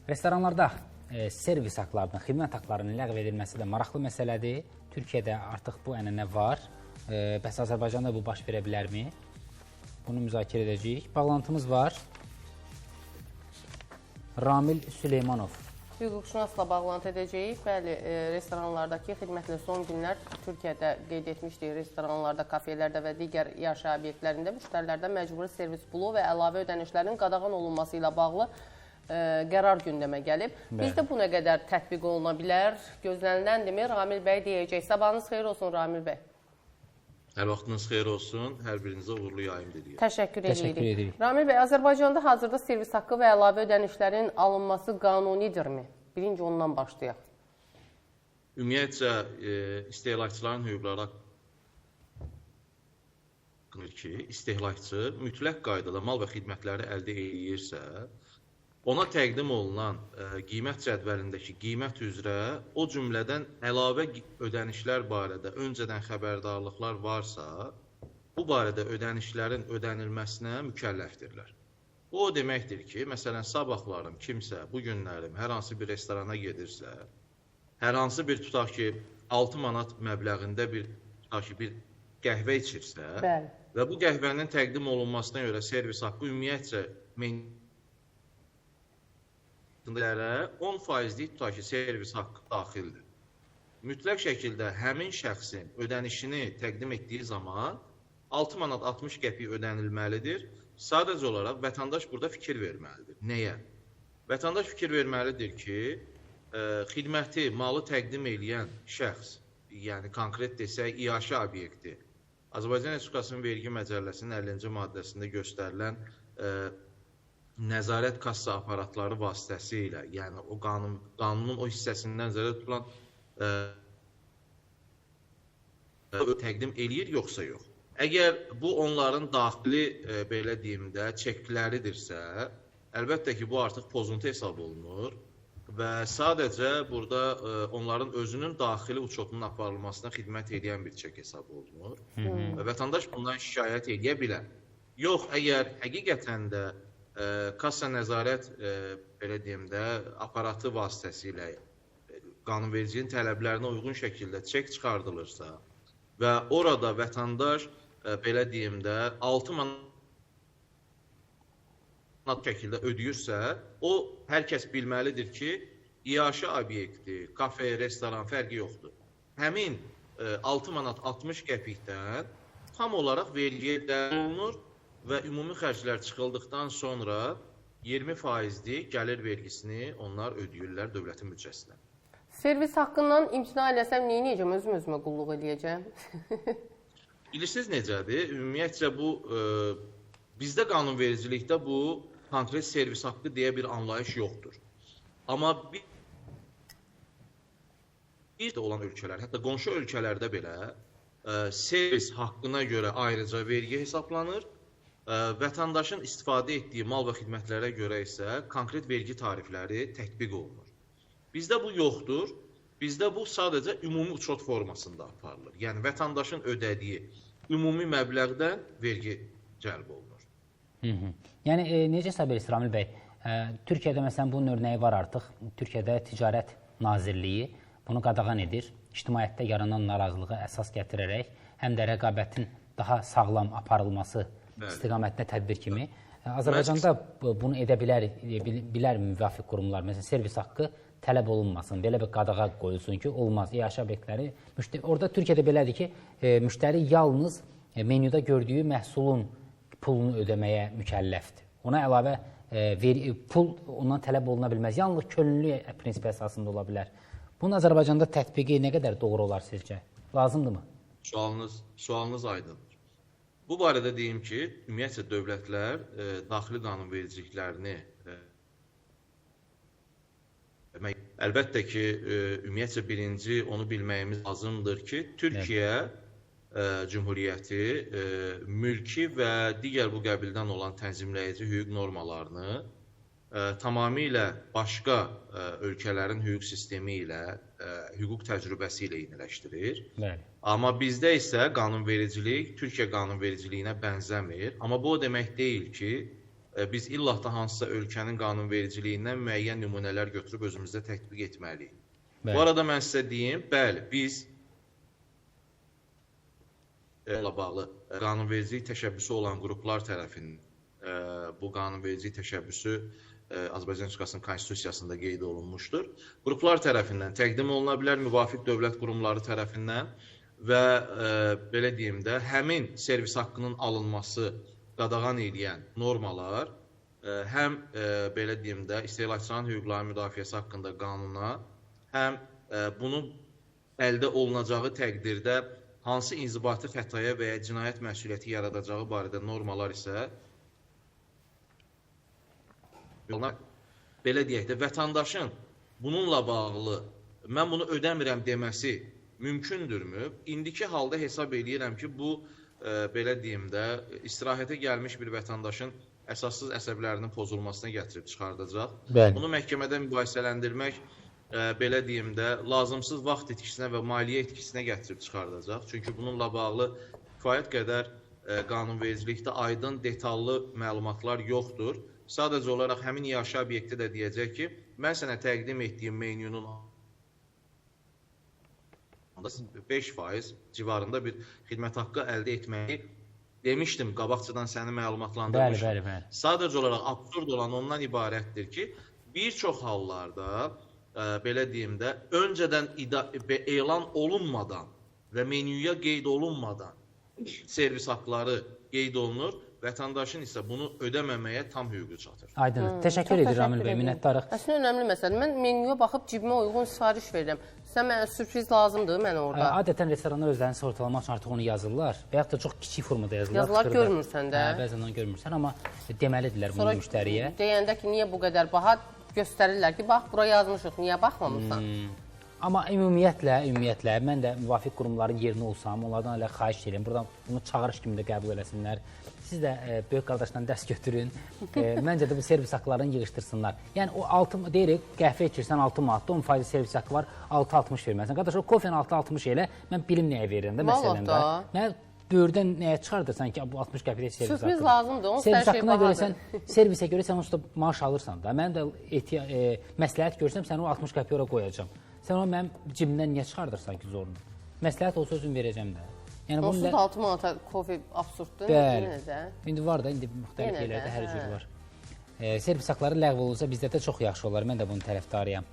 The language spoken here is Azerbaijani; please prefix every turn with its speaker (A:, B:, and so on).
A: Restoranlarda servis haqlarının, xidmət haqlarının ləğv edilməsi də maraqlı məsələdir. Türkiyədə artıq bu ənənə var. Bəs Azərbaycanda bu baş verə bilərmi? Bunu müzakirə edəcəyik. Bağlantımız var. Ramil Süleymanov.
B: Hüquqşünasla bağlantı edəcəyik. Bəli, restoranlardakı xidmətlə son günlər Türkiyədə qeyd etmişdik. Restoranlarda, kafelərdə və digər yaşayış obyektlərində müştərilərdən məcburi servis pulu və əlavə ödənişlərin qadağan olunması ilə bağlı qərar gündəmə gəlib. Bizdə bu nə qədər tətbiq oluna bilər? Gözləniləndirmi? Ramil bəy deyəcək. Sabahınız xeyir olsun, Ramil bəy.
C: Hər vaxtınız xeyir olsun. Hər birinizə uğurlu yayım dedik.
B: Təşəkkür edirik. Ramil bəy, Azərbaycanda hazırda servis haqqı və əlavə ödənişlərin alınması qanunidirmi? Birinci ondan başlayaq.
C: Ümumiyyətcə, istehlakçıların hüquqları ki, istehlakçı mütləq qaydada mal və xidmətləri əldə edirsə, ona təqdim olunan qiymət cədvəlindəki qiymət üzrə o cümlədən əlavə ödənişlər barədə öncədən xəbərdarlıqlar varsa, bu barədə ödənişlərin ödənilməsinə mükəlləfdirlər. Bu o deməkdir ki, məsələn, sabahlarım kimsə, bu günlərim hər hansı bir restorana gedirsə, hər hansı bir tutaq ki, 6 manat məbləğində bir qəhvə içirsə və bu qəhvənin təqdim olunmasına görə servis haqqı ümumiyyətcə 10%lik tutaq ki, servis haqqı daxildir. Mütləq şəkildə həmin şəxsin ödənişini təqdim etdiyi zaman 6 manat 60 qəpik ödənilməlidir. Sadəcə olaraq vətəndaş burada fikir verməlidir. Nəyə? Vətəndaş fikir verməlidir ki, xidməti, malı təqdim edən şəxs, yəni konkret desək, iaşə obyekti, Azərbaycan Respublikasının vergi məcəlləsinin 50-ci maddəsində göstərilən nəzarət kassa aparatları vasitəsilə, yəni o qanunun o hissəsindən nəzərdə tutulan təqdim eləyir, yoxsa yox. Əgər bu onların daxili, belə deyim də, çekləridirsə, əlbəttə ki, bu artıq pozuntu hesab olunur və sadəcə burada onların özünün daxili uçotunun aparılmasına xidmət edən bir çek hesab olunur və vətəndaş bundan şikayət edə bilər. Yox, əgər həqiqətən də kassa nəzarət, belə deyim də, aparatı vasitəsilə qanunvericiliyin tələblərinə uyğun şəkildə çek çıxardılırsa və orada vətəndaş, belə deyim də, 6 manat şəkildə ödəyirsə, o, hər kəs bilməlidir ki, iaşə obyekti, kafe, restoran fərqi yoxdur. Həmin 6 manat 60 qəpikdən tam olaraq vergiyə dəyər olunur və ümumi xərclər çıxıldıqdan sonra 20%lik gəlir vergisini onlar ödəyirlər dövlətin büdcəsinə.
B: Servis haqqından imtina eləsəm neyəcəm? Özüm-özümə qulluq eləyəcəm.
C: Bilirsiniz necədir? Ümumiyyətcə bu, bizdə qanunvericilikdə bu konkret servis haqqı deyə bir anlayış yoxdur. Amma bir də olan ölkələr, hətta qonşu ölkələrdə belə servis haqqına görə ayrıca vergi hesablanır, vətəndaşın istifadə etdiyi mal və xidmətlərə görə isə konkret vergi tarifləri tətbiq olunur. Bizdə bu yoxdur. Bizdə bu sadəcə ümumi uçot formasında aparılır. Yəni, vətəndaşın ödədiyi ümumi məbləğdən vergi cəlb olunur.
A: Yəni, necə hesab edirsiz, Ramil bəy? Türkiyədə, məsələn, bunun örnəyi var artıq. Türkiyədə Ticarət Nazirliyi bunu qadağan edir. İctimaiyyətdə yaranan narazılığı əsas gətirərək, həm də rəqabətin daha sağlam aparılması istiqamətində tədbir kimi. Azərbaycanda bunu edə bilər müvafiq qurumlar? Məsələn, servis haqqı tələb olunmasın, belə bir qadağa qoyulsun ki, olmaz. İyaşə obyektləri, orada Türkiyədə belədir ki, müştəri yalnız menyuda gördüyü məhsulun pulunu ödəməyə mükəlləfdir. Ona əlavə pul ondan tələb oluna bilməz. Yalnız könüllü prinsipi əsasında ola bilər. Bunun Azərbaycanda tətbiqi nə qədər doğru olar sizcə? Lazımdırmı?
C: Sualınız aydındır. Bu barədə deyim ki, ümumiyyətcə dövlətlər daxili qanunvericiliklərini əlbəttə ki, ümumiyyətcə birinci onu bilməyimiz lazımdır ki, Türkiyə Cümhuriyyəti mülki və digər bu qəbildən olan tənzimləyici hüquq normalarını tamamilə başqa ölkələrin hüquq sistemi ilə, hüquq təcrübəsi ilə eyniləşdirir. Amma bizdə isə qanunvericilik Türkiyə qanunvericiliyinə bənzəmir. Amma bu o demək deyil ki, biz illah da hansısa ölkənin qanunvericiliyindən müəyyən nümunələr götürüb özümüzdə tətbiq etməliyik. Bu arada mən sizə deyim, bəli, biz bağlı qanunvericilik təşəbbüsü olan qruplar tərəfindən bu qanunvericilik təşəbbüsü Azərbaycan Respublikasının Konstitusiyasında qeyd olunmuşdur. Qruplar tərəfindən təqdim oluna bilər, müvafiq dövlət qurumları tərəfindən və belə deyim də, həmin servis haqqının alınması qadağan edən normalar həm belə deyim də, istehlakçıların hüquqlarının müdafiəsi haqqında qanuna, həm bunun əldə olunacağı təqdirdə hansı inzibati xətaya və ya cinayət məsuliyyəti yaradacağı barədə normalar isə belə deyək də, vətəndaşın bununla bağlı mən bunu ödəmirəm deməsi mümkündürmü? İndiki halda hesab edirəm ki, bu belə deyim də, istirahətə gəlmiş bir vətəndaşın əsassız əsəblərinin pozulmasına gətirib çıxardacaq. Bunu məhkəmədə mübahisələndirmək belə deyim də, lazımsız vaxt itkisinə və maliyyə itkisinə gətirib çıxardacaq. Çünki bununla bağlı kifayət qədər qanunvericilikdə aydın, detallı məlumatlar yoxdur. Sadəcə olaraq həmin iaşə obyekti də deyəcək ki, mən sənə təqdim etdiyim menyunun 5% civarında bir xidmət haqqı əldə etməyi demişdim, qabaqcadan səni məlumatlandırmışım. Sadəcə olaraq absurd olan ondan ibarətdir ki, bir çox hallarda, belə deyim də, öncədən elan olunmadan və menyuya qeyd olunmadan servis haqqları qeyd olunur, vətəndaşın isə bunu ödəməməyə tam hüququ çatır.
A: Aydın. Təşəkkür edir Ramil bəy, minnətdarıq.
B: Əslində önəmli məsələ. Mən menyuya baxıb cibimə uyğun sifariş verirəm. Sən mənə sürpriz lazımdır mənə orada.
A: Adətən restoranlar özlərini sığortalamaq üçün artıq onu yazırlar və yaxud da çox kiçik formada yazırlar.
B: Yazılar görmürsən də.
A: Bəzən onu görmürsən, amma deməlidirlər bunu müştəriyə.
B: Deyəndə ki, niyə bu qədər baha göstərirlər ki, bax, bura yazmışıq, niyə baxmamısan?
A: Amma ümumiyyətlə, mən də müvafiq qurumların yerinə olsam, onlardan elə xahiş edirəm. Buradan bunu çağırış kimi də qəbul eləsinlər. Siz də böyük qardaşdan dərs götürün. Məncə də bu servis haqqlarını yığışdırsınlar. Yəni, o 6, deyirik, qəhvə içirsən 6 manatda, 10% servis haqqı var, 6.60 verməlisən. Qardaş, o kofenin 6.60 elə, mən bilim nəyə verirəm də məsələndə. Mən dördən nəyə çıxardırsan ki, bu 60 qəpiyə servis haqqı.
B: Sürpriz lazımdır, onun
A: servis haqqına görə sən, servisə görə sən onsuz da maaş alırsan da. Mən də məsləhət görsəm, sən o 60 qəpiyə ora qoyacam. Sən onu mənim cibimdən niyə çıxardırsan ki, zorunu? Məsləhət olsa özüm verəcəm də.
B: Onsuz da 6 manata kofe absurddur.
A: Bəli. İndi var da, indi müxtəlif yerlərdə hər cür var. Servis haqqları ləğv olunsa bizdə də çox yaxşı olar. Mən də bunun tərəfdarıyam.